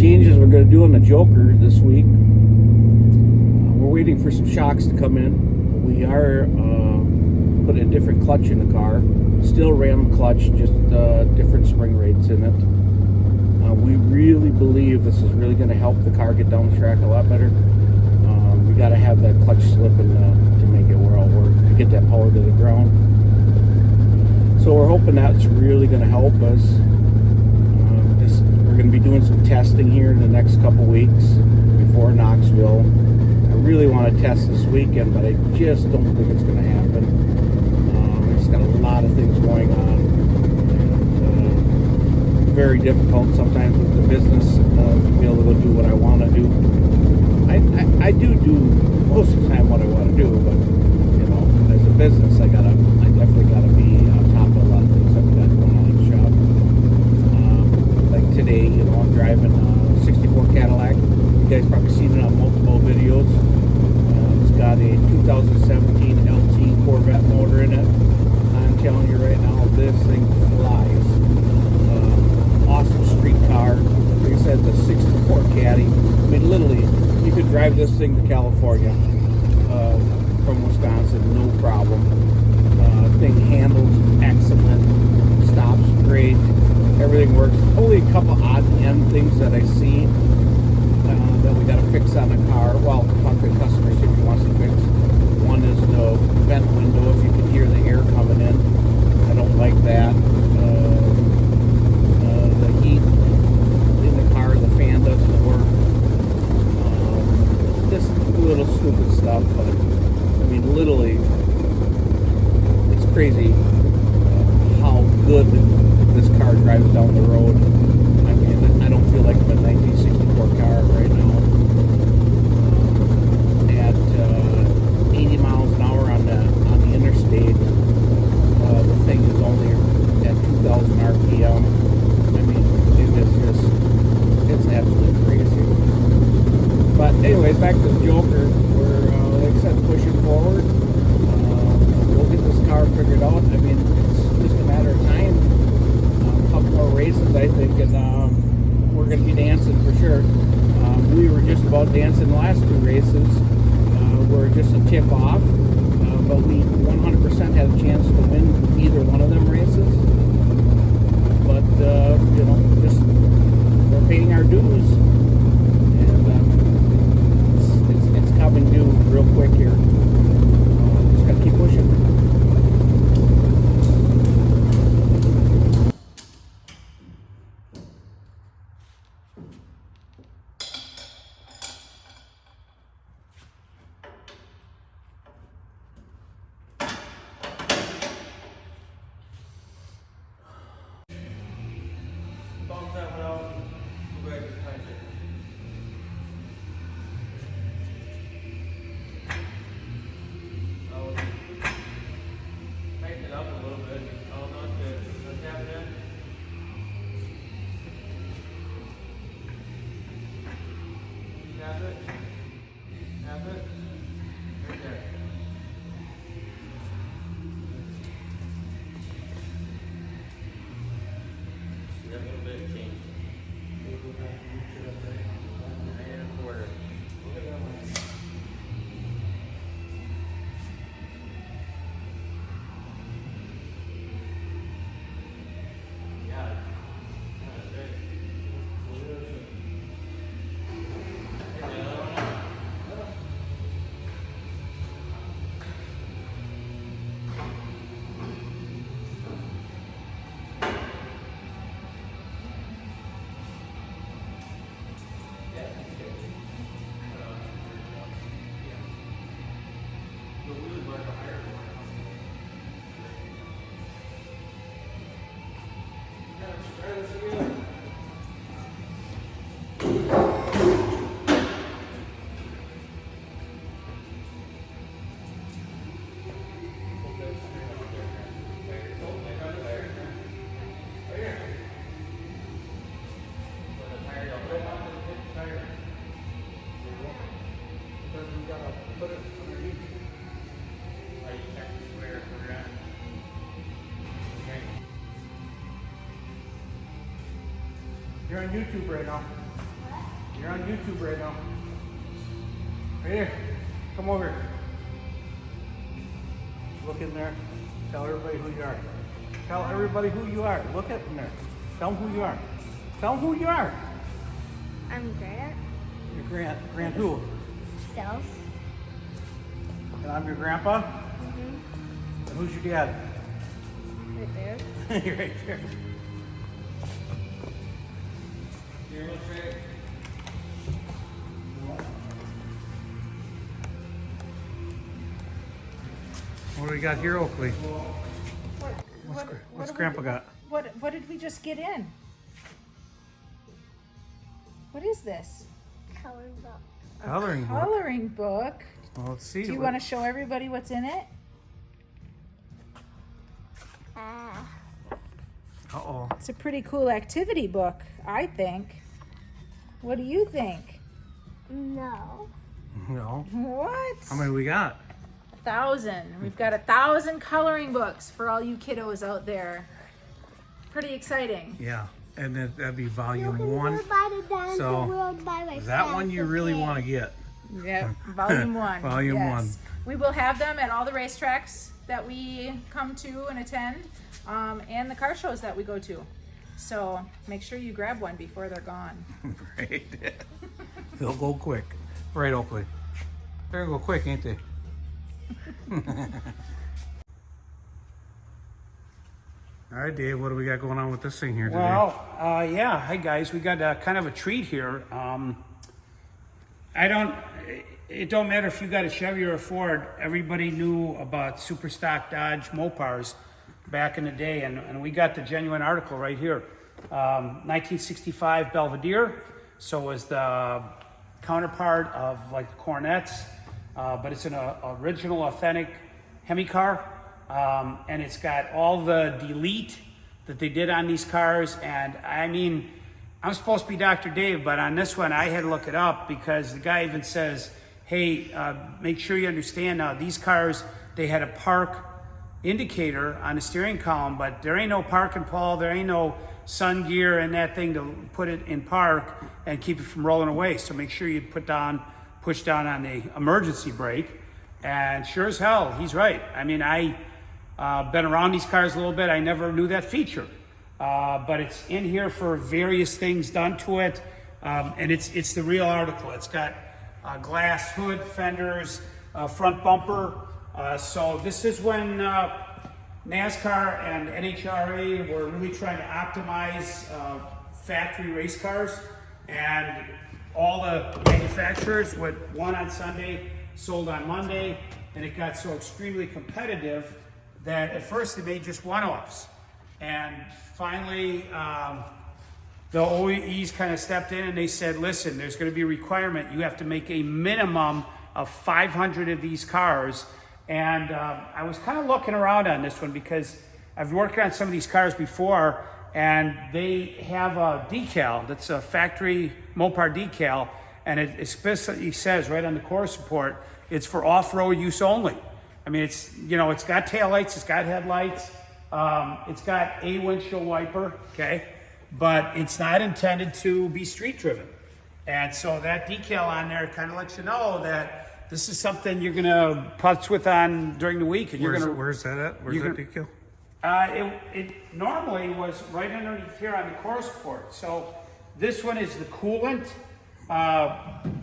changes we're going to do on the Joker this week. We're waiting for some shocks to come in. We are putting a different clutch in the car. Still Ram clutch, just different spring rates in it. We really believe this is really going to help the car get down the track a lot better. We got to have that clutch slip to make it all work, to get that power to the ground. So we're hoping that's really going to help us. We're going to be doing some testing here in the next couple weeks before Knoxville. I really want to test this weekend, but I just don't think it's going to happen. It's got a lot of things going on. Very difficult sometimes with the business to be able to go do what I want to do. I do most of the time what I want to do, but you know, as a business, I definitely gotta be on top of a lot of things I've got going on in the shop. Like today, you know, I'm driving a 64 Cadillac. You guys probably seen it on multiple videos. It's got a 2017 LT Corvette motor in it. I'm telling you right now, this thing flies. Awesome street car. Like I said, it's a 64 Caddy. I mean, literally, you could drive this thing to California from Wisconsin, no problem. Thing handles excellent, stops great, everything works. Only a couple odd end things that I see that we got to fix on the car. Well, talk to the customer, see if he wants to fix. One is the vent window, if you can hear the air coming in. I don't like that. The heat in the car, the fan doesn't work. Just little stupid stuff, but I mean, literally, it's crazy how good this car drives down the road. I mean, I don't feel like I'm in a 1964 car right now. At 80 miles an hour on the interstate, the thing is only at 2,000 RPM. I mean, it's absolutely crazy. But anyways, back to the Joker. We're, like I said, pushing forward. We'll get this car figured out. I mean, it's just a matter of time. A couple more races, I think, and we're going to be dancing for sure. We were just about dancing the last two races. We're just a tip off, but we 100% had a chance to win either one of them races. But, you know, just we're paying our dues. It's coming due real quick here. Just gotta keep pushing. Bounce that one out. Go ahead and punch it. Tighten it up a little bit. Oh, not good. Let's tap it in. Tap it. Tap it. Right there. See that little bit change. And a quarter. Look at that one. You're on YouTube right now. You're on YouTube right now. Right here. Come over here. Look in there. Tell everybody who you are. Tell everybody who you are. Look at in there. Tell them who you are. Tell them who you are. I'm Grant. You're Grant. Grant who? Self. And I'm your grandpa? Mm-hmm. And who's your dad? Right there. You're right there. Here, let's say. What do we got here, Oakley? What's Grandpa got? What did we just get in? What is this? Coloring book. Coloring book. Coloring book. Well, let's see. Do you want to show everybody what's in it? Uh-oh. It's a pretty cool activity book, I think. What do you think? No. No. What? How many we got? 1,000. We've got 1,000 coloring books for all you kiddos out there. Pretty exciting. Yeah. And that'd be volume You can 1. go by the dance So, world by myself, that one you really okay? want to get. Yep, volume 1. Volume yes. 1. We will have them at all the racetracks that we come to and attend, and the car shows that we go to. So make sure you grab one before they're gone. Right. They'll go quick. Right, Oakley. They're going to go quick, ain't they? All right, Dave, what do we got going on with this thing here today? Well, yeah. Hi, guys. We got kind of a treat here. It don't matter if you got a Chevy or a Ford. Everybody knew about super stock Dodge Mopars back in the day, and we got the genuine article right here. 1965 Belvedere. So it was the counterpart of like the Cornettes, but it's an original, authentic Hemi car. And it's got all the delete that they did on these cars. And I mean, I'm supposed to be Dr. Dave, but on this one, I had to look it up because the guy even says, hey, make sure you understand now, these cars, they had a park indicator on the steering column, but there ain't no parking pole, there ain't no sun gear and that thing to put it in park and keep it from rolling away. So make sure you push down on the emergency brake. And sure as hell, he's right. I mean, been around these cars a little bit. I never knew that feature, but it's in here for various things done to it, and it's the real article. It's got glass hood, fenders, front bumper. So this is when NASCAR and NHRA were really trying to optimize factory race cars, and all the manufacturers with one on Sunday, sold on Monday, and it got so extremely competitive that at first they made just one-offs. And finally, the OEs kind of stepped in and they said, listen, there's going to be a requirement. You have to make a minimum of 500 of these cars. And I was kind of looking around on this one because I've worked on some of these cars before, and they have a decal that's a factory Mopar decal, and it explicitly says right on the core support, it's for off-road use only. I mean, it's got taillights, it's got headlights, it's got a windshield wiper, okay? But it's not intended to be street driven. And so that decal on there kind of lets you know that this is something you're gonna putz with on during the week. And Where's that at? Where's that decal? It normally was right underneath here on the core support. So this one is the coolant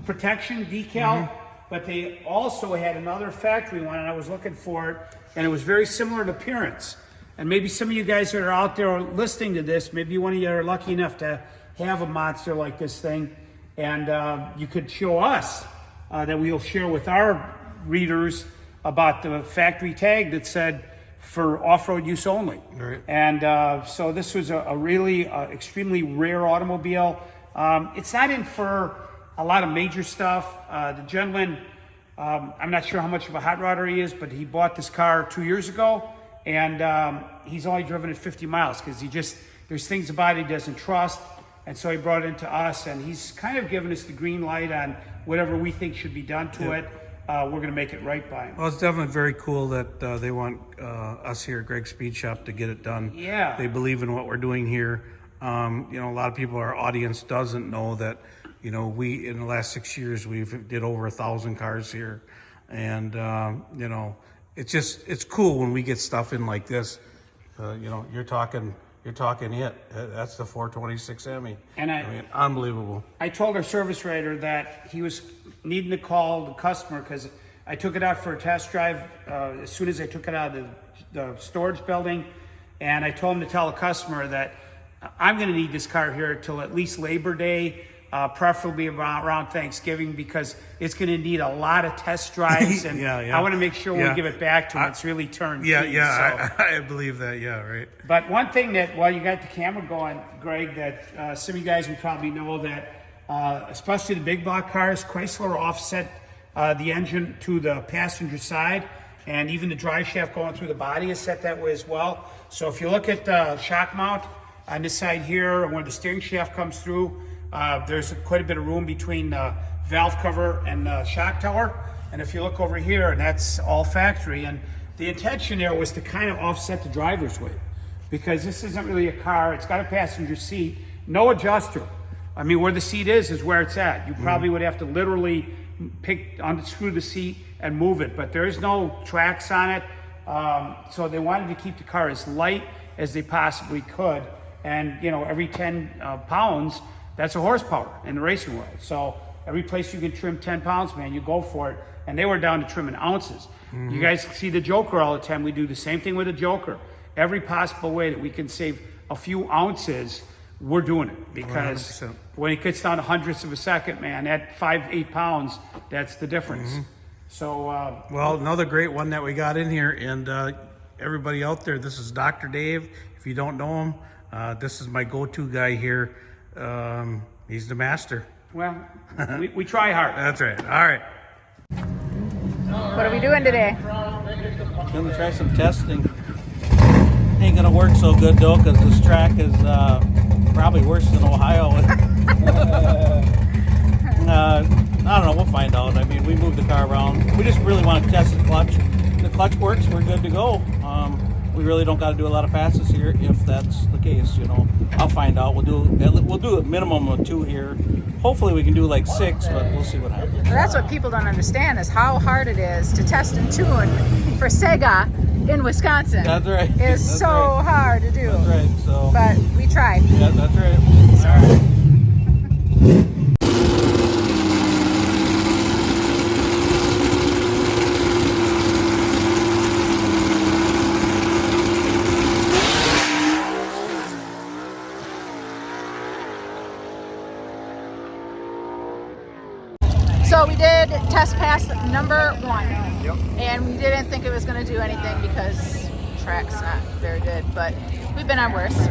protection decal. But they also had another factory one, and I was looking for it, and it was very similar in appearance. And maybe some of you guys that are out there listening to this, maybe one of you are lucky enough to have a monster like this thing, and you could show us that we'll share with our readers about the factory tag that said for off-road use only. Right. And so this was a really extremely rare automobile. It's not in for a lot of major stuff. The gentleman, I'm not sure how much of a hot rodder he is, but he bought this car 2 years ago, and he's only driven it 50 miles because there's things about it he doesn't trust, and so he brought it into us, and he's kind of given us the green light on whatever we think should be done to it. We're going to make it right by him. Well, it's definitely very cool that they want us here at Greg's Speed Shop to get it done. Yeah. They believe in what we're doing here. A lot of people, our audience doesn't know that You know, we in the last 6 years we've did over 1,000 cars here, and you know, it's cool when we get stuff in like this. You know, you're talking it. That's the 426 Hemi. And I mean, unbelievable. I told our service writer that he was needing to call the customer because I took it out for a test drive as soon as I took it out of the storage building, and I told him to tell the customer that I'm going to need this car here till at least Labor Day, preferably around Thanksgiving, because it's going to need a lot of test drives, and Yeah. I want to make sure we give it back to him. It's really turned. So. I believe that. Yeah, right. But one thing that, while you got the camera going, Greg, that some of you guys would probably know that, especially the big block cars, Chrysler offset the engine to the passenger side, and even the drive shaft going through the body is set that way as well. So if you look at the shock mount on this side here, when the steering shaft comes through, there's quite a bit of room between the valve cover and the shock tower. And if you look over here, and that's all factory, and the intention there was to kind of offset the driver's weight, because this isn't really a car. It's got a passenger seat, no adjuster. I mean, where the seat is where it's at. You probably would have to literally unscrew the seat and move it, but there is no tracks on it. So they wanted to keep the car as light as they possibly could. And, you know, every 10 pounds, that's a horsepower in the racing world. So every place you can trim 10 pounds, man, you go for it. And they were down to trimming ounces. You guys see the Joker all the time. We do the same thing with the Joker. Every possible way that we can save a few ounces, we're doing it. Because 100%. when it gets down to hundredths of a second, man, at 8 pounds, that's the difference. So, Well, another great one that we got in here, and everybody out there, this is Dr. Dave. If you don't know him, this is my go-to guy here. He's the master. well, we try hard. That's right. All right. What are we doing today? Gonna try some testing. Ain't gonna work so good though, because this track is probably worse than Ohio. I don't know. We'll find out. I mean, we moved the car around. We just really want to test the clutch. If the clutch works, we're good to go. We really don't got to do a lot of passes here. If that's the case, you know, I'll find out. We'll do a minimum of 2 here. Hopefully, we can do like 6, but we'll see what happens. Well, that's what people don't understand is how hard it is to test and tune for Sega in Wisconsin. That's right. It's That's so right. hard to do. That's right. So. But we tried. Yeah, that's right. All right. So we did test pass number 1. Yep. And we didn't think it was going to do anything because track's not very good, but we've been on worse.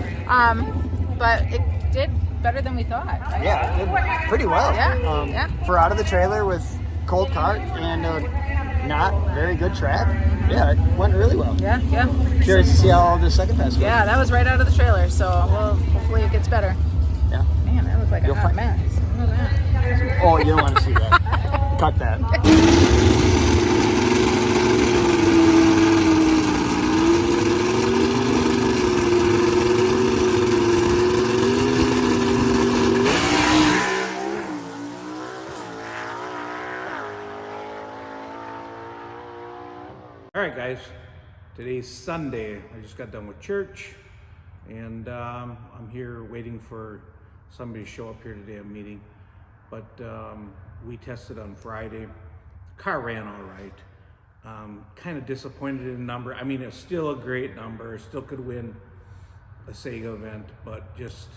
But it did better than we thought. Right? Yeah, it did pretty well. Yeah, yeah. For out of the trailer with cold cart and not very good track, yeah, it went really well. Yeah, yeah. Curious to see how the second pass goes. Yeah, that was right out of the trailer, so well, hopefully it gets better. Yeah. Man, that looked like You'll a hot find- mess. Look at that. Oh, you don't want to see that. Cut that. All right, guys. Today's Sunday. I just got done with church, and I'm here waiting for somebody to show up here today. I'm meeting, but we tested on Friday. Car ran all right. Kind of disappointed in the number. I mean, it's still a great number. It still could win a Sega event, but just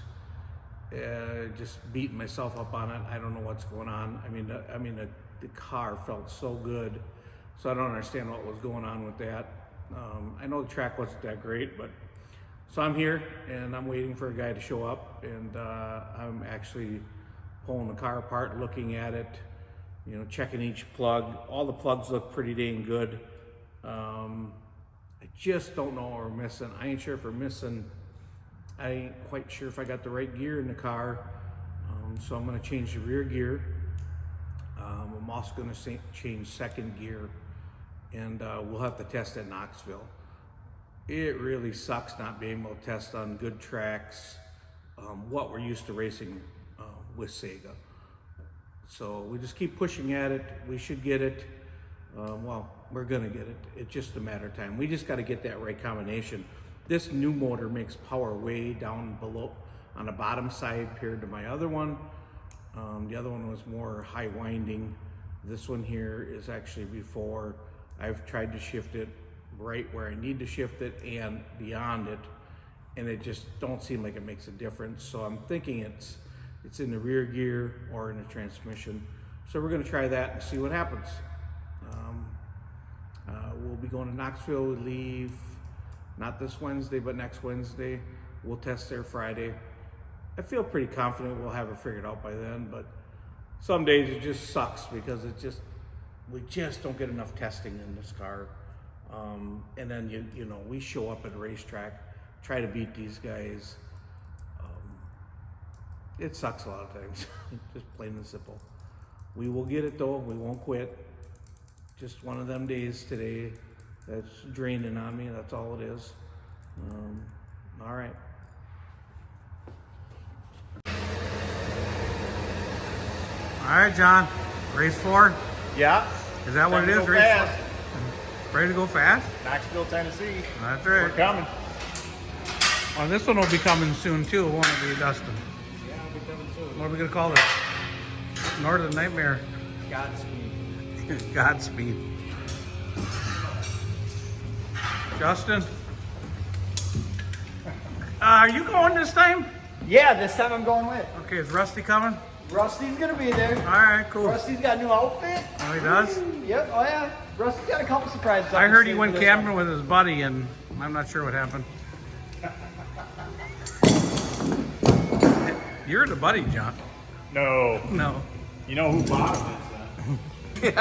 beating myself up on it. I don't know what's going on. I mean, the car felt so good. So I don't understand what was going on with that. I know the track wasn't that great, but so I'm here and I'm waiting for a guy to show up, and I'm actually pulling the car apart, looking at it, you know, checking each plug. All the plugs look pretty dang good. I just don't know what we're missing. I ain't sure if we're missing. I ain't quite sure if I got the right gear in the car. So I'm gonna change the rear gear. I'm also gonna change second gear, and we'll have to test at Knoxville. It really sucks not being able to test on good tracks, what we're used to racing with Sega. So we just keep pushing at it. We should get it. Well, we're gonna get it. It's just a matter of time. We just got to get that right combination. This new motor makes power way down below on the bottom side compared to my other one. The other one was more high winding. This one here is actually before. I've tried to shift it right where I need to shift it and beyond it, and it just don't seem like it makes a difference. So I'm thinking it's in the rear gear or in the transmission. So we're gonna try that and see what happens. We'll be going to Knoxville. We leave not this Wednesday, but next Wednesday. We'll test there Friday. I feel pretty confident we'll have it figured out by then, but some days it just sucks because we just don't get enough testing in this car. And then you know, we show up at a racetrack, try to beat these guys. It sucks a lot of times, just plain and simple. We will get it though, we won't quit. Just one of them days today that's draining on me, that's all it is. All right. All right, John, race 4? Yeah. Is that what Time it to is, go race fast. 4? Ready to go fast? Knoxville, Tennessee. That's We're right. coming. Oh, this one will be coming soon too, won't it be, Dustin? Yeah, we'll be coming soon. What are we gonna call it? Northern Nightmare. Godspeed. Godspeed. Justin? Are you going this time? Yeah, this time I'm going with. Okay, is Rusty coming? Rusty's gonna be there. All right, cool. Rusty's got a new outfit. Oh, he does? Yep, oh yeah. Rusty's got a couple surprises. I heard he went camping with his buddy, and I'm not sure what happened. You're the buddy, John. No. No. You know who bought him is,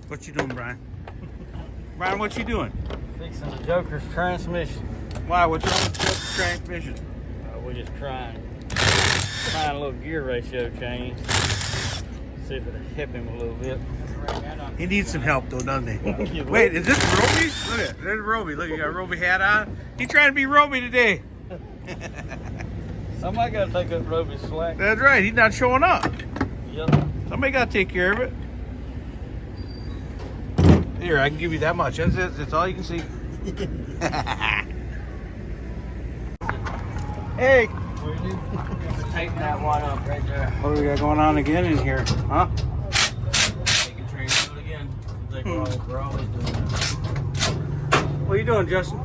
What you doing, Brian? Brian, what you doing? Fixing the Joker's transmission. Why? What's wrong with the transmission? We're just trying a little gear ratio change. See if it'll help him a little bit. He needs some help, though, doesn't he? Wait, is this Roby? Look at it. There's Roby. Look, you got a Roby hat on. He's trying to be Roby today. Somebody got to take up Roby's slack. That's right. He's not showing up. Yep. Somebody got to take care of it. Here, I can give you that much. That's it. That's all you can see. Hey. Tighten that one up right there. What do we got going on again in here? Huh? Take a train, do it again. Like we're always doing that. What are you doing, Justin?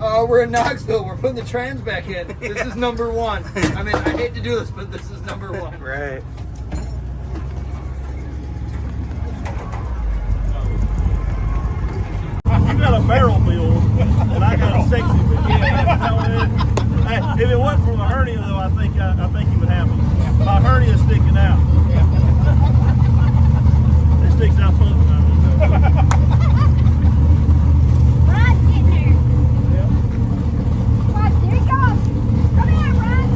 we're in Knoxville. We're putting the trans back in. This is number 1. I mean, I hate to do this, but this is number 1. Right. You got a barrel build, and I got a sexy build. Hey, if it wasn't for my hernia, though, I think you would have it. My hernia's sticking out. It sticks out something. Ron's getting there. Come on, here he goes. Come here, Ron.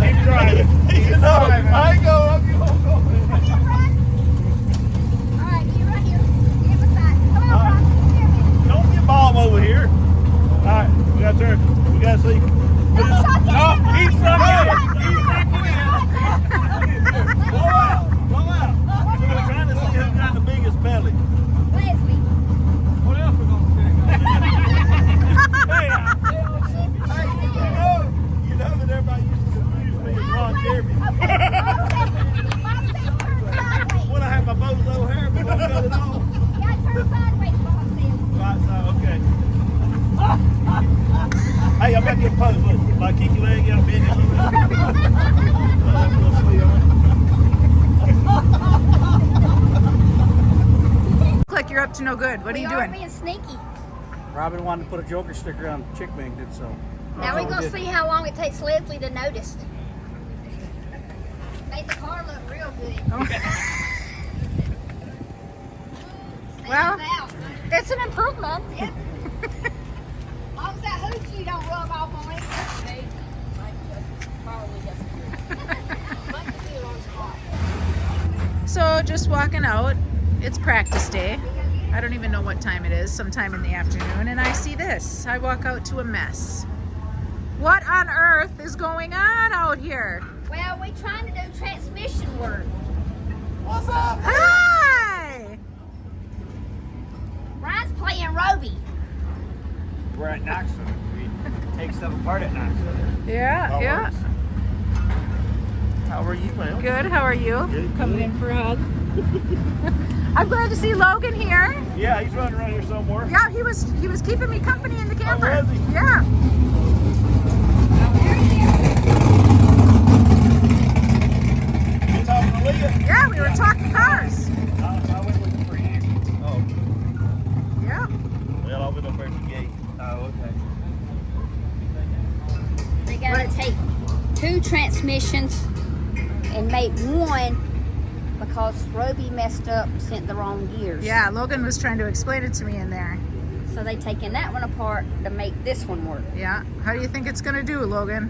Keep driving. He said, no, I ain't going. Come here, Ron. All right, you right here. Get beside. Come on, Ron. Come here, man. Don't get bomb over here. All right, we got to turn. We got to see. Don't suck it in, He's Ron. sucking it. He's sucking it. Blow out. Blow out. So we're trying to see who got the biggest belly. Leslie. What else we gonna say? Hey, you know that everybody used to confuse me as Ron Derby. When I have my bozo hair, we don't cut it off. Right side, okay. Hey, I'm about to get posed. Look, like kick your leg out, bend Look like you're up to no good. What are you doing? being sneaky. Robin wanted to put a Joker sticker on Chick Magnet, so. Now we're gonna see how long it takes Leslie to notice. Made the car look real good. Well, Stands out. it's an improvement. Yeah. As long as that hoochie don't rub off on it. So just walking out. It's practice day. I don't even know what time it is, sometime in the afternoon, and I see this. I walk out to a mess. What on earth is going on out here? Well, we're trying to do transmission work. What's up? Hi! Ryan's playing Roby. We're at Knoxville. We take stuff apart at Knoxville. Yeah, yeah. How are you, man? Good, how are you? Good, Coming good. in for a hug. I'm glad to see Logan here. Yeah, he's running around here somewhere. Yeah, he was keeping me company in the camper. was he? Yeah. You talking to Leah? Yeah, we were talking cars. I went looking for you. Oh, Yeah. well, I'll be up there at the gate. Oh, okay. They gotta take 2 transmissions and make one because Roby messed up, sent the wrong gears. Yeah, Logan was trying to explain it to me in there. So they taking that one apart to make this one work. Yeah. How do you think it's going to do, Logan?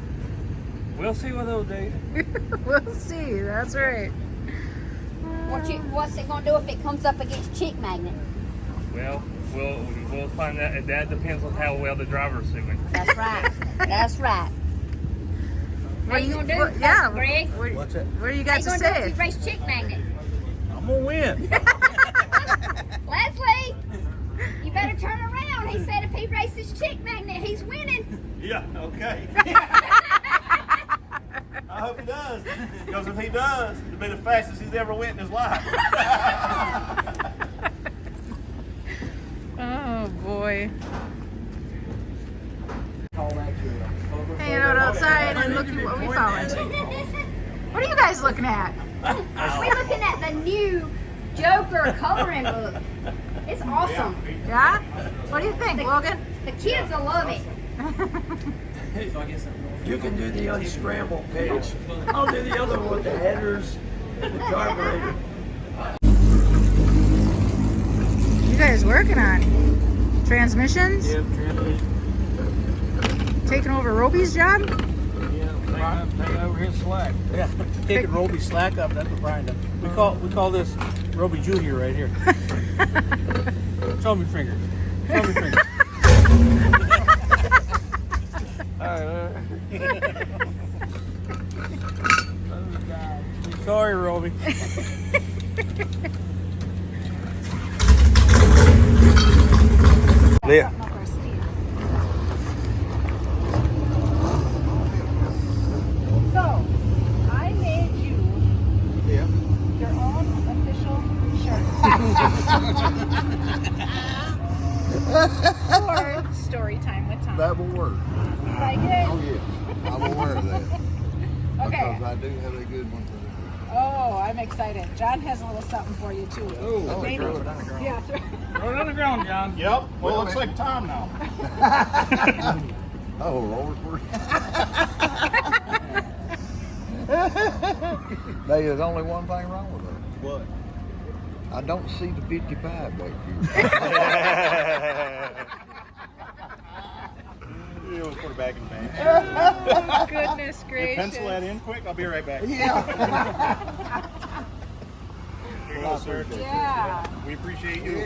We'll see what they'll do. We'll see. That's right. What's it gonna do if it comes up against chick magnet? Well, we'll find that. That depends on how well the driver's doing. That's right. That's right. What are you gonna do, Yeah. Greg? What's that? What do you What got are you to gonna do say? if you race chick magnet? I'm gonna win. Leslie, you better turn around. He said if he races chick magnet, he's winning. Yeah, okay. I hope he does. Because if he does, it'll be the fastest he's ever went in his life. Oh boy. Hanging out outside and looking what we found. What are you guys looking at? We're looking at the new Joker coloring book. It's awesome. Yeah? What do you think, Logan? The kids will love it. You can do the unscrambled page. I'll do the other one with the headers and the carburetor. You guys working on transmissions? Yep, transmission. Taking over Roby's job? Yeah, take over his slack. Yeah, taking Roby's slack up. That's what Brian does. We call this Roby Junior right here. Show me fingers. Show me fingers. Sorry, Roby. Leah. So, I made you your own official shirt. For story time with Tom. That will work. Like it? Oh yeah, I will wear that Okay. because I do have a good one for the Oh, I'm excited. John has a little something for you too. Oh, Maybe. throw it Yeah. Throw it on the ground, John. Yep. Well, it looks like time now. Oh Lord, there's only one thing wrong with it. What? I don't see the 55 back Yeah, we'll put it back in the bag. Oh, goodness You gracious. pencil that in quick. I'll be right back. Yeah. Here you go, sir. Yeah. We appreciate you.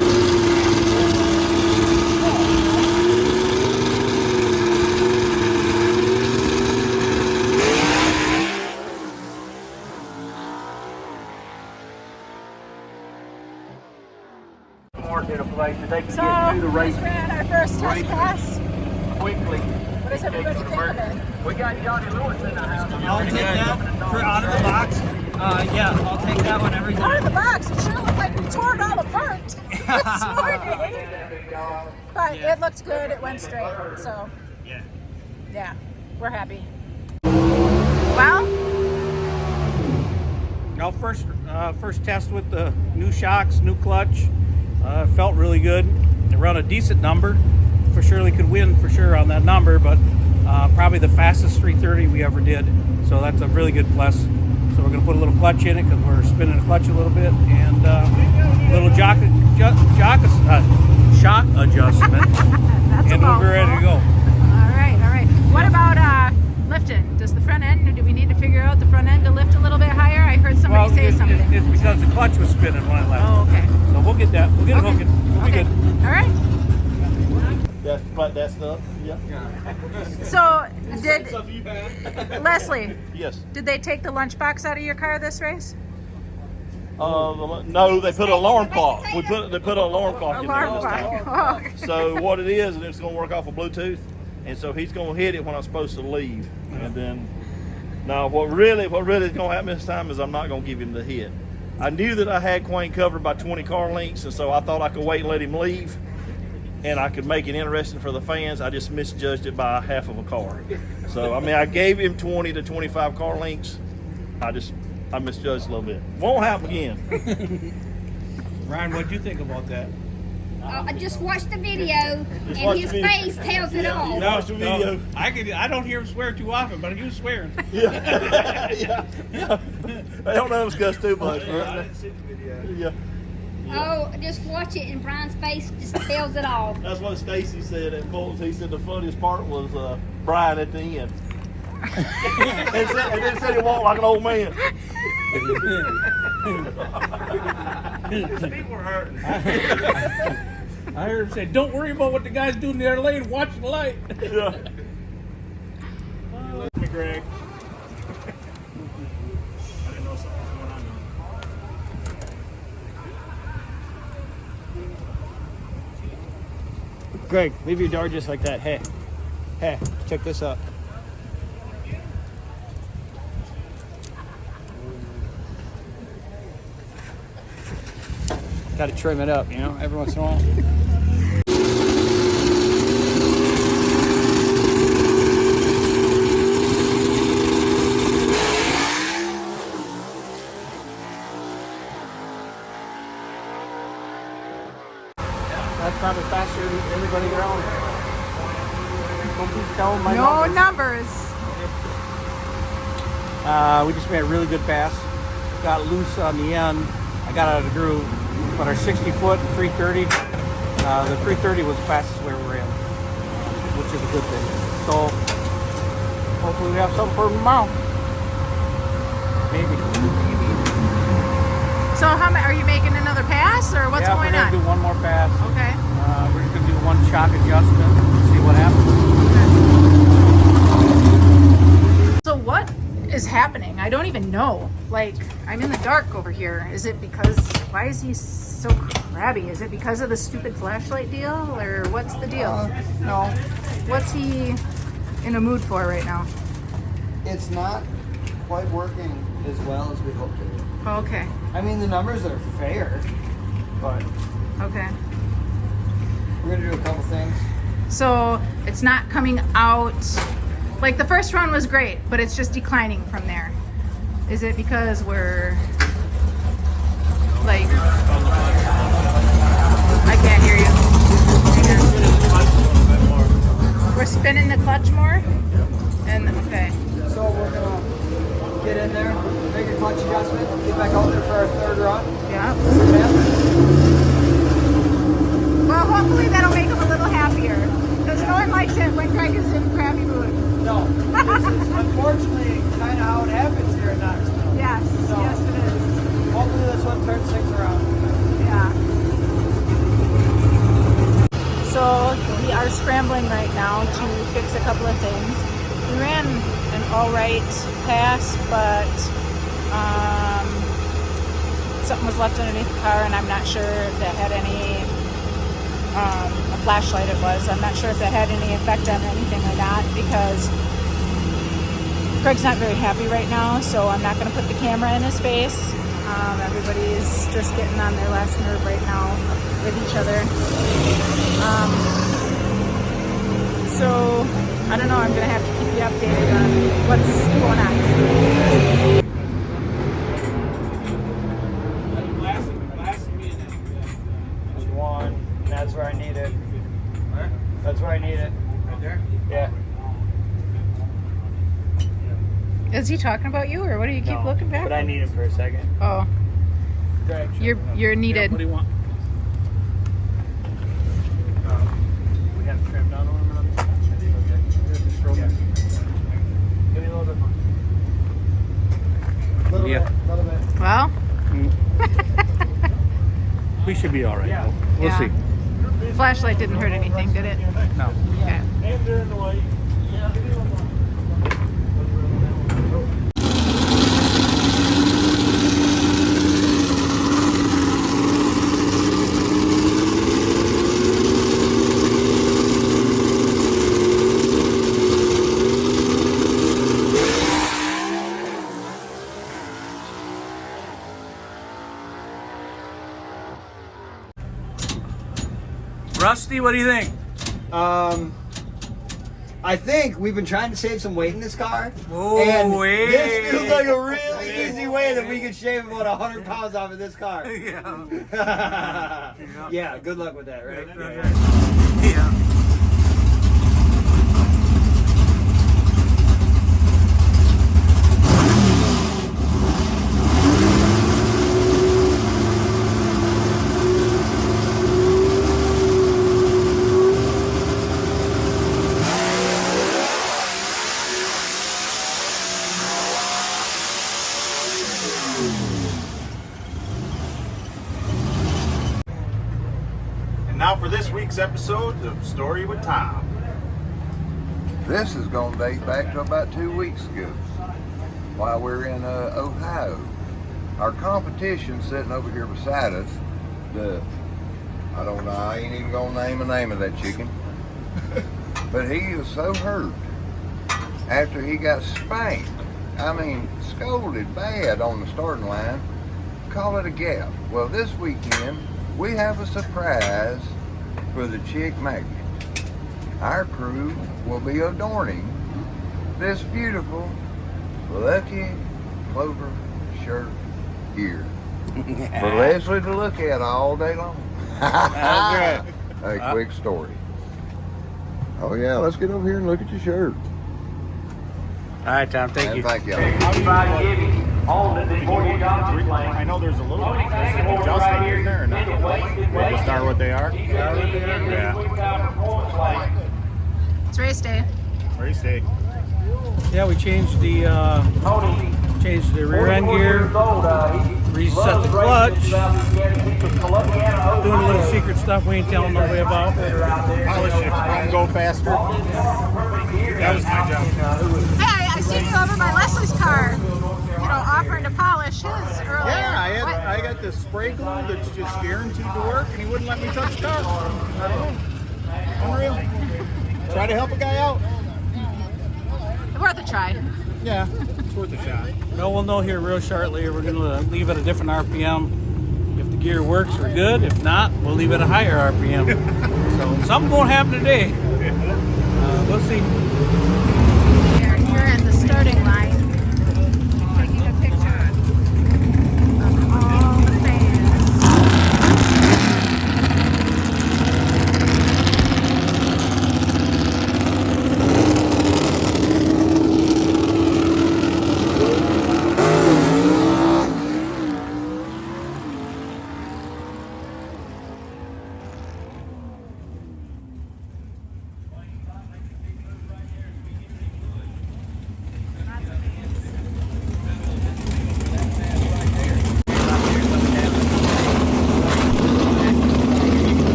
More to the place that they can So, get through the we race just ran our first test pass. quickly. What does everybody think of it? We got Johnny Lewis in the house. I'll take that for out of the box. Yeah, I'll take that one every Out of time. the box, it sure looked like we tore it all apart this morning. But it looked good, it went straight, so yeah, we're happy. Well, Now, first test with the new shocks, new clutch, felt really good. They run a decent number. For surely could win for sure on that number, but probably the fastest 330 we ever did. So that's a really good plus. So we're going to put a little clutch in it because we're spinning the clutch a little bit, and a little shock adjustment, that's and we'll be ready to go. All right. What about lifting? Does the front end, do we need to figure out the front end to lift a little bit higher? I heard somebody say something. it's because the clutch was spinning when I left. Oh, okay. So we'll get that. We'll get it hooking. We'll be Okay. good. All right. That stuff. Yeah. So, did Stuff you had. Leslie? Yes. Did they take the lunchbox out of your car this race? No, they put an alarm clock. They put an alarm clock in there Alarm this time. clock. Oh, okay. So what it is, and it's going to work off of Bluetooth, and so he's going to hit it when I'm supposed to leave, and then. Now, what really is going to happen this time is I'm not going to give him the hit. I knew that I had Quayne covered by 20 car lengths, and so I thought I could wait and let him leave, and I could make it interesting for the fans. I just misjudged it by half of a car. So, I mean, I gave him 20 to 25 car lengths. I misjudged a little bit. Won't happen again. Ryan, what'd you think about that? I just watched the video, and watch his the video. face tells it all. Watch the video. I don't hear him swear too often, but he was swearing. Yeah. They don't know us too much. Right? Yeah. Oh, just watch it, and Brian's face just tells it all. That's what Stacy said at Fulton's. He said the funniest part was Brian at the end. and then said he walked like an old man. People were hurting. I heard him say, "Don't worry about what the guys do in their lane. Watch the light." Yeah. Greg. I didn't know something was going on. Greg, leave your door just like that. Hey, check this out. Got to trim it up, every once in a while. That's probably faster than everybody around. Don't be telling my No numbers. numbers. We just made a really good pass. Got loose on the end. I got out of the groove. But our 60-foot 330, the 330 was the fastest way we ran, which is a good thing. So hopefully we have something for tomorrow. Maybe. So, are you making another pass, or what's going on? on? We're gonna do one more pass. Okay. We're just gonna do one shock adjustment. See what happens. So what is happening? I don't even know. Like, I'm in the dark over here. Is it because, why is he so crabby? Is it because of the stupid flashlight deal, or what's the deal? No, What's he in a mood for right now? it's not quite working as well as we hoped it would. Okay. I mean, the numbers are fair, but Okay. we're gonna do a couple things. So it's not coming out, like the first run was great, but it's just declining from there. Is it because we're like, I can't hear you. We're spinning the clutch more? And okay. So we're gonna get in there, make a clutch adjustment, get back out there for our third run. Yeah. Well, hopefully that'll make him a little happier. Because no one likes it when Greg is in a crabby mood. No, this is unfortunately kind of how it happens here at Knoxville. Yes, So- yes it is. Hopefully this one turns things around. Yeah. So we are scrambling right now to fix a couple of things. We ran an all right pass, but something was left underneath the car, and I'm not sure if that had any, a flashlight it was. I'm not sure if that had any effect on anything or not, because Craig's not very happy right now, so I'm not going to put the camera in his face. Everybody's just getting on their last nerve right now with each other. So, I don't know, I'm going to have to keep you updated on what's going on. There's one, and that's where I need it. Where? That's where I need it. Right there? Yeah. Is he talking about you, or what do you keep looking back? But I need it for a second. Oh, Greg, you're needed. What do you want? we have to trim down on them. Yeah. Give me a little bit more. Little bit. Well, We should be all right, though. We'll Yeah. see. Flashlight didn't hurt anything, did it? No. Okay. Rusty, what do you think? I think we've been trying to save some weight in this car. Oh, and wait. this feels like a really easy way that we could shave about 100 pounds off of this car. Yeah. Yeah, good luck with that, right? Yeah. And now for this week's episode of Story with Tom. This is going to date back to about 2 weeks ago while we're in Ohio. Our competition sitting over here beside us, I don't know, I ain't even going to name the name of that chicken. But he was so hurt after he got spanked. I mean, scolded bad on the starting line. Call it a gap. Well, this weekend, we have a surprise for the chick magnet. Our crew will be adorning this beautiful Lucky Clover shirt here for Leslie to look at all day long. That's right. A quick story. Oh yeah, let's get over here and look at your shirt. All right, Tom, thank And you. thank y'all. I know there's a little adjustment in there or not. Will the star what they are? Yeah. It's race day. Race day. Yeah, we changed the rear end gear, reset the clutch, doing a little secret stuff we ain't telling nobody about. Polish it and go faster. That was my job. Hey, I seen you over by Leslie's car. You know, offering to polish his earlier. Yeah, I got this spray glue that's just guaranteed to work, and he wouldn't let me touch the car. I don't know. Unreal. Try to help a guy out. Worth a try. Yeah, it's worth a shot. No, we'll know here real shortly. We're gonna leave at a different RPM. If the gear works, we're good. If not, we'll leave at a higher RPM. So something won't happen today. We'll see. You're at the starting line. Taking a picture of all the fans.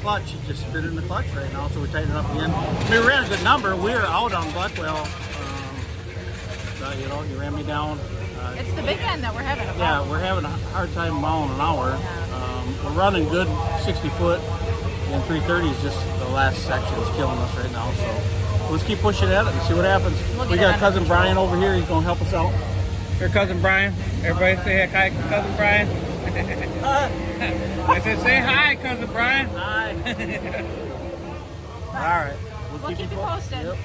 clutch. You just spit in the clutch right now, so we're tightening up again. I mean, we ran a good number. We were out on Buckwell. You know, you ran me down. It's the big end that we're having. Yeah, we're having a hard time mile an hour. We're running good 60 foot, and 330 is just the last section is killing us right now. So let's keep pushing at it and see what happens. We got cousin Brian over here. He's going to help us out. Here, cousin Brian. Everybody say hi, cousin Brian. I said, say hi, cousin Brian. Hi. All right. We'll keep you posted. Yep.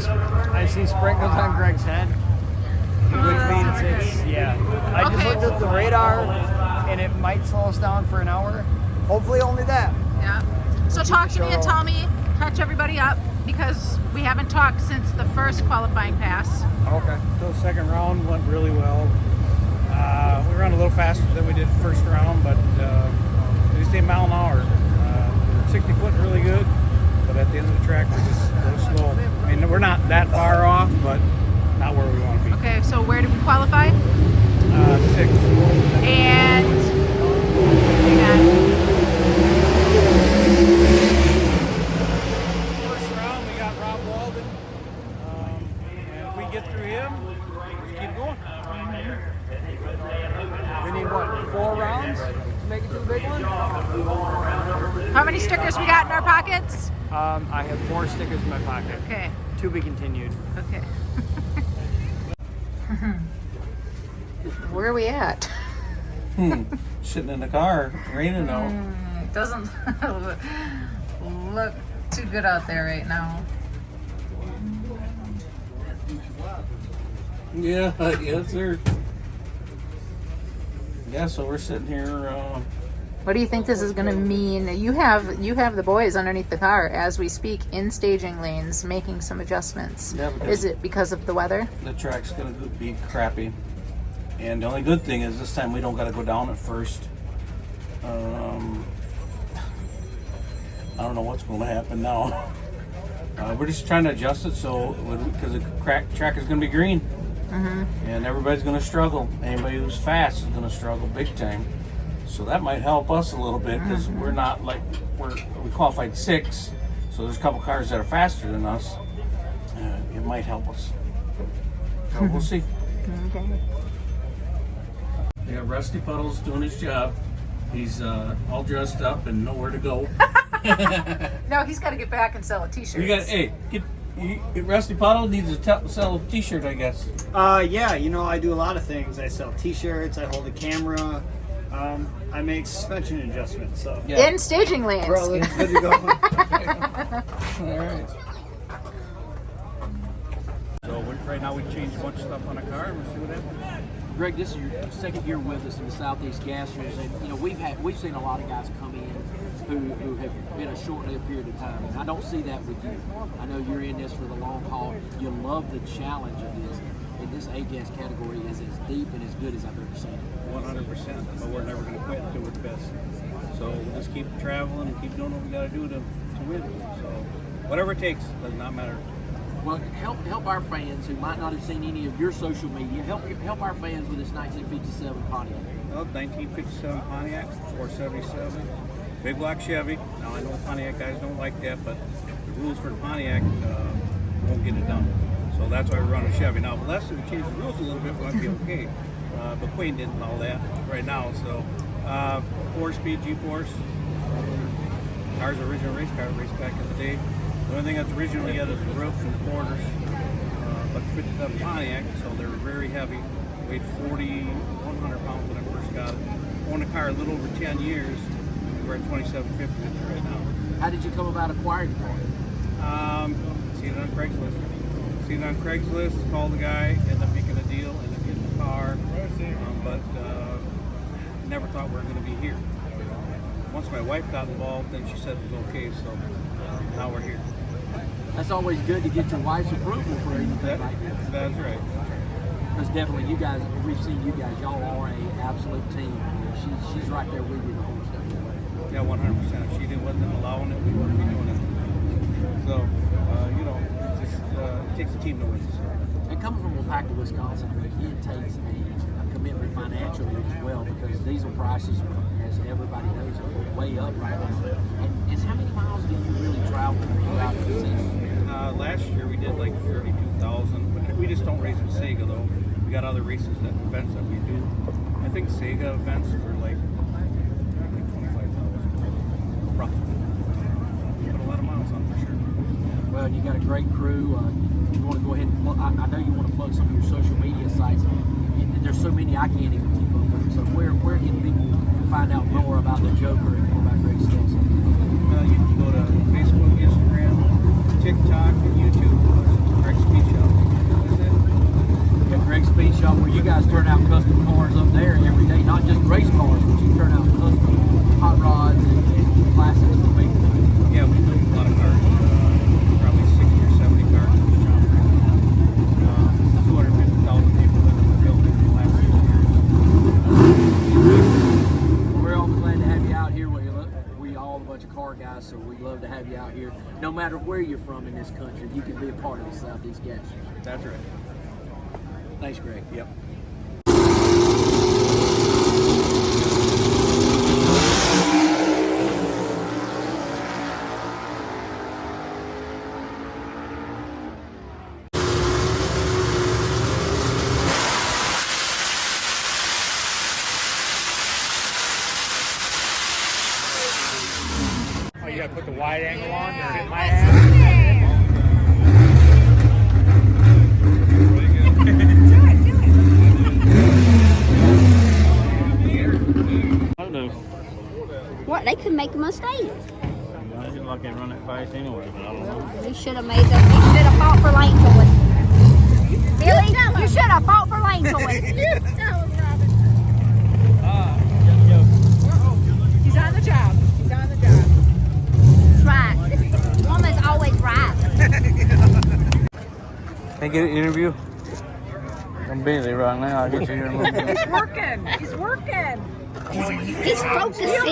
I see sprinkles on Greg's head, which means it's I just Okay. looked at the radar, and it might slow us down for an hour. Hopefully, only that. Yeah. So talk to me and tell me, catch everybody up, because we haven't talked since the first qualifying pass. Okay. So the second round went really well. We ran a little faster than we did first round, but we just 8 mile an hour. 60 foot really good, but at the end of the track we're just a little slow. I mean, we're not that far off, but not where we want to be. Okay, so where did we qualify? 6. And hang on. First round we got Rob Walden, and if we get through him, just keep going. We need what, 4 rounds to make it to the big one? How many stickers we got in our pockets? I have 4 stickers in my pocket. Okay. To be continued. Okay. Where are we at? Sitting in the car, raining out. It doesn't look too good out there right now. Yeah, yes, sir. Yeah, so we're sitting here. What do you think this is going to mean? You have the boys underneath the car as we speak in staging lanes making some adjustments. Yeah, because Is it because of the weather? the track's gonna be crappy, and the only good thing is this time we don't got to go down at first. I don't know what's going to happen now. We're just trying to adjust it so because the track is going to be green, and everybody's going to struggle. Anybody who's fast is going to struggle big time. So that might help us a little bit because we're not like we qualified 6, so there's a couple cars that are faster than us. It might help us. So we'll see. Okay. Yeah, Rusty Puddle's doing his job. He's all dressed up and nowhere to go. No, he's got to get back and sell a t-shirt. Rusty Puddle needs to sell a t-shirt, I guess. Yeah, you know, I do a lot of things. I sell t-shirts, I hold a camera, I make suspension adjustments, so. Yeah. In staging lanes. Bro, it's good to go. All right. So right now we changed a bunch of stuff on the car and we'll see what happens. Greg, this is your second year with us in the Southeast Gassers, and you know we've seen a lot of guys come in who have been a short-lived period of time, and I don't see that with you. I know you're in this for the long haul. You love the challenge of this, and this A-gas category is as deep and as good as I've ever seen it. 100%, but we're never going to quit until we're the best. So we'll just keep traveling and keep doing what we got to do to win. So whatever it takes, does not matter. Well, help our fans who might not have seen any of your social media. Help our fans with this 1957 Pontiac. Well, 1957 Pontiac, 477, big block Chevy. Now I know Pontiac guys don't like that, but the rules for the Pontiac won't get it done. So that's why we're running a Chevy. Now, unless we change the rules a little bit, we might be okay. But Queen didn't know that right now. So 4-speed G-Force. Car's original race car, raced back in the day. The only thing that's original yet is the roof and the quarters. But 57 Pontiac, so they're very heavy. Weighed 100 pounds when I first got it. Owned the car a little over 10 years. We're at 2750 right now. How did you come about acquiring the car? Seen it on Craigslist. Called the guy, ended up making a deal, ended up getting the car. But never thought we were going to be here. Once my wife got involved, then she said it was okay, so now we're here. That's always good to get your wife's approval for anything like this. That's right. Because definitely you guys, we've seen you guys, y'all are a absolute team. She's right there with you the whole step of the way. Yeah, 100%. If she wasn't allowing it, we wouldn't be doing it. So, it takes a team to win. So. And coming from Wapaka, Wisconsin, it takes a commitment financially as well, because diesel prices, as everybody knows, are way up right now. And how many miles do you really travel throughout the season? Last year we did like 32,000, but we just don't race with Sega though. We got other races events that we do. I think Sega events were like 25,000 roughly. Put a lot of miles on for sure. Well, you got a great crew. You want to go ahead and plug, I know you want to plug some of your social media sites. There's so many I can't even keep up with. So where can people find out more about the Joker and more about Greg Stilson? You can go to Facebook, Instagram, TikTok, and YouTube. Greg where you're from in this country, you can be a part of the Southeast Gassers. That's right. Thanks, Greg. Yep. Oh, you gotta put the wide angle on, or it might have. I know. What? They could make a mistake. I feel like they run it fast anyway, but I don't know. You should have made them. You should have fought for lane choice. Billy, you should have fought for lane choice. He's on the job. He's on the job. That's right. Woman's always right. Can I get an interview? I'm busy right now. I'll get you here in a little bit. He's working. He's working. He's focusing. He's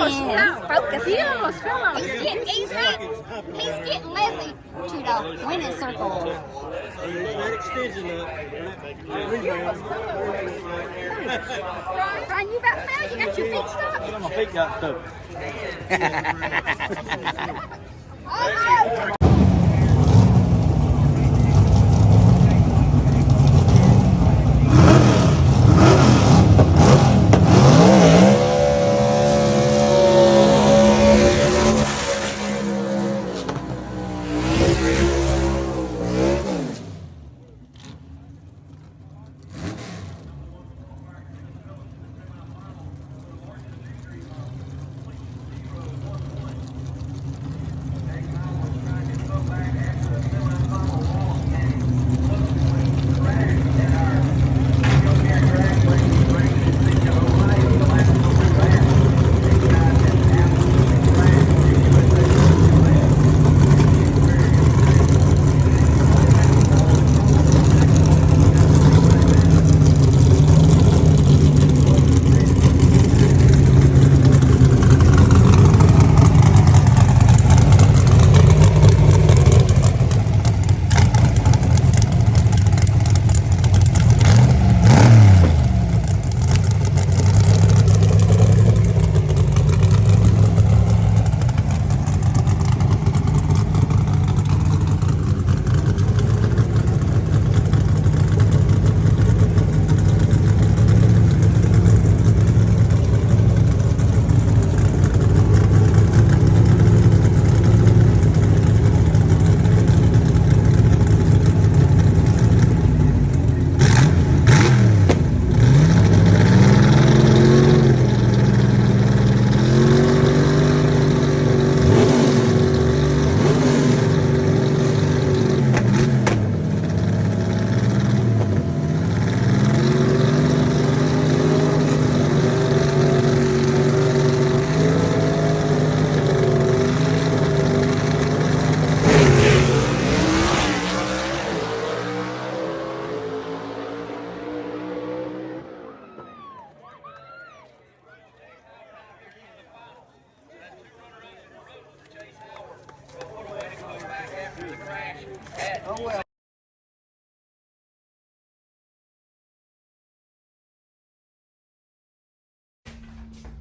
focusing. He almost fell out. He's getting Leslie to the winning circle. Ryan, you about fell? You got your feet stuck? My feet got stuck.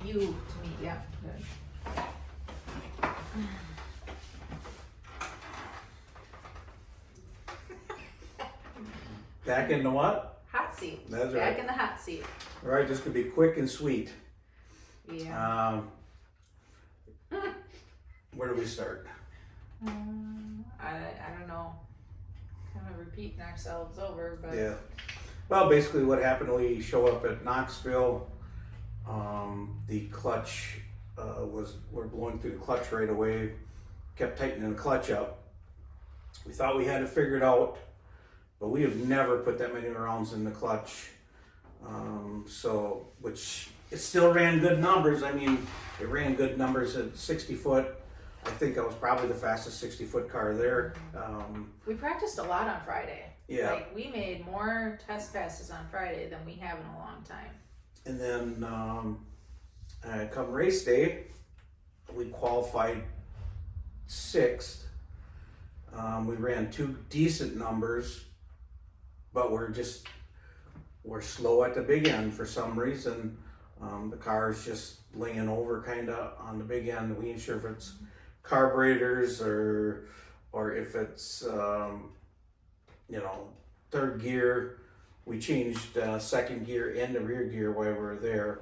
You to me, yeah. Good. Back into what? Hot seat. That's Back right. in the hot seat. All right, this could be quick and sweet. Yeah. Where do we start? I don't know. Kind of repeating ourselves over, but Yeah. Well, basically what happened, we show up at Knoxville. The clutch we're blowing through the clutch right away. Kept tightening the clutch up. We thought we had it figured out, but we have never put that many rounds in the clutch. Which it still ran good numbers. I mean, it ran good numbers at 60 foot. I think I was probably the fastest 60-foot car there. we practiced a lot on Friday. Yeah. Like we made more test passes on Friday than we have in a long time. And then come race day, we qualified 6th. We ran 2 decent numbers, but we're slow at the big end for some reason. The car is just laying over kind of on the big end. We ain't sure if it's carburetors or if it's you know, 3rd gear. We changed 2nd gear and the rear gear while we were there.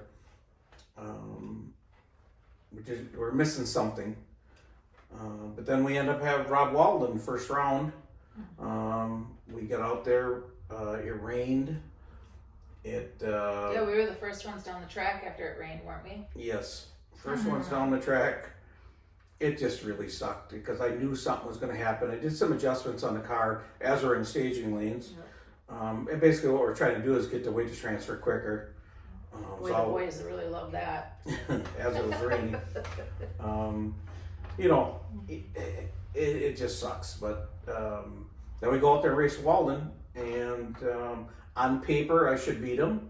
We're missing something. But then we end up having Rob Walden first round. We got out there, it rained. Yeah, we were the first ones down the track after it rained, weren't we? Yes, first ones down the track. It just really sucked because I knew something was going to happen. I did some adjustments on the car as we're in staging lanes. And basically what we're trying to do is get the weight to transfer quicker. Boy, the boys really love that. As it was raining. You know, it just sucks. But then we go out there and race Walden, and on paper I should beat him,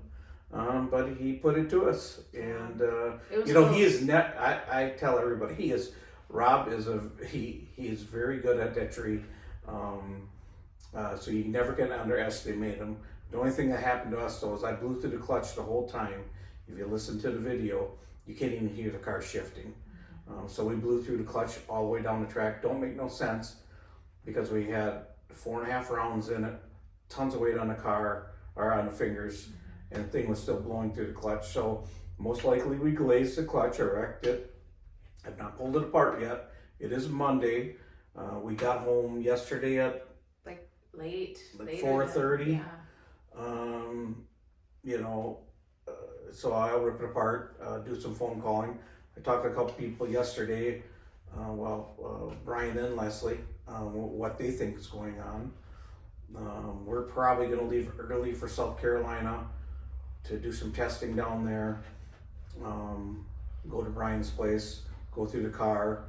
but he put it to us. And you know, he is net. I tell everybody Rob is he is very good at that tree. So you never can underestimate him. The only thing that happened to us though is I blew through the clutch the whole time. If you listen to the video, you can't even hear the car shifting. So we blew through the clutch all the way down the track. Don't make no sense because we had 4.5 rounds in it, tons of weight on the car or on the fingers, and the thing was still blowing through the clutch. So most likely we glazed the clutch or wrecked it. I've not pulled it apart yet. It is Monday. We got home yesterday at late, 4:30. Yeah. You know, so I'll rip it apart, do some phone calling. I talked to a couple people yesterday, Brian and Leslie, what they think is going on. We're probably going to leave early for South Carolina to do some testing down there. Go to Brian's place, go through the car.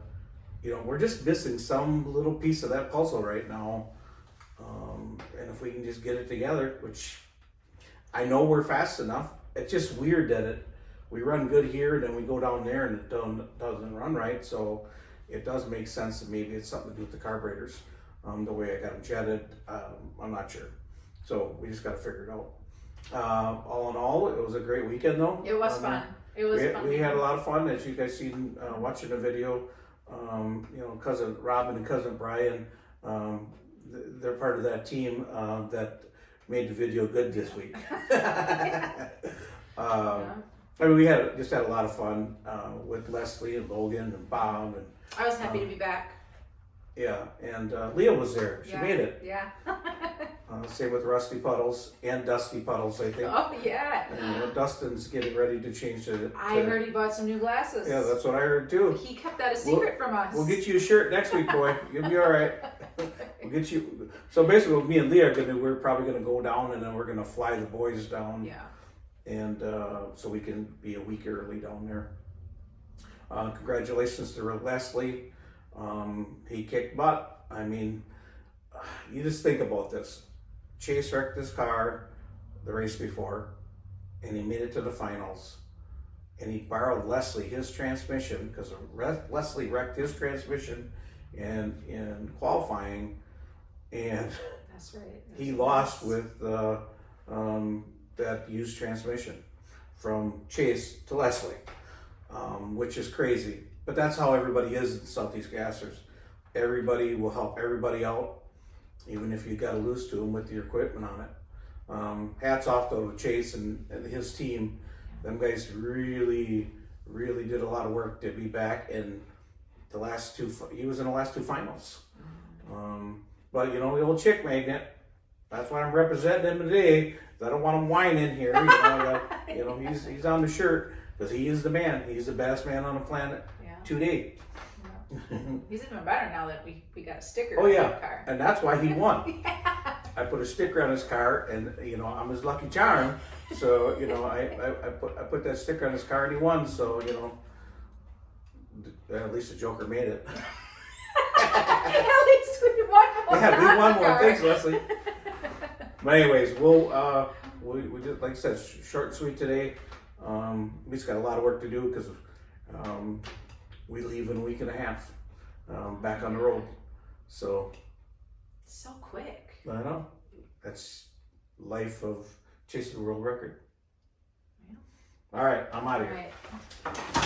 You know, we're just missing some little piece of that puzzle right now. And if we can just get it together, which I know we're fast enough, it's just weird that we run good here and then we go down there and it doesn't run right. So it does make sense that maybe it's something to do with the carburetors. The way I got them jetted, I'm not sure. So we just got to figure it out. All in all, it was a great weekend though. It was fun. It was fun. We had a lot of fun, as you guys seen watching the video. You know, cousin Robin and cousin Brian, they're part of that team that made the video good this week. I mean, we just had a lot of fun with Leslie and Logan and Bob, and I was happy to be back. Yeah, and Leah was there. She made it. Yeah. Same with Rusty Puddles and Dusty Puddles, I think. Oh yeah. And Dustin's getting ready to change I heard he bought some new glasses. Yeah, that's what I heard too. He kept that a secret from us. We'll get you a shirt next week, boy. You'll be all right. We'll get you. So basically, what me and Leah are gonna do, we're probably gonna go down and then we're gonna fly the boys down. Yeah. And so we can be a week early down there. Congratulations to Leslie. He kicked butt. I mean, you just think about this. Chase wrecked his car the race before, and he made it to the finals. And he borrowed Leslie his transmission because Leslie wrecked his transmission in qualifying, and that's right. He lost with that used transmission from Chase to Leslie, which is crazy. But that's how everybody is in Southeast Gassers. Everybody will help everybody out, even if you got to lose to them with your equipment on it. Hats off though to Chase and his team. Them guys really did a lot of work to be back in the last two. He was in the last 2 finals. But you know, the old chick magnet. That's why I'm representing him today. I don't want him whining here. You know, he's on the shirt because he is the man. He's the best man on the planet today. Yeah. He's even better now that we got a sticker on his car. And that's why he won. I put a sticker on his car, and you know, I'm his lucky charm. So you know, I put that sticker on his car, and he won. So you know, at least the Joker made it. At least we won one. Yeah, we won one. Thanks, Leslie. But anyways, we did, like I said, short and sweet today. We just got a lot of work to do because we leave in a week and a half back on the road. So So quick. I know. That's life of chasing the world record. Yeah. All right, I'm out of All here. right.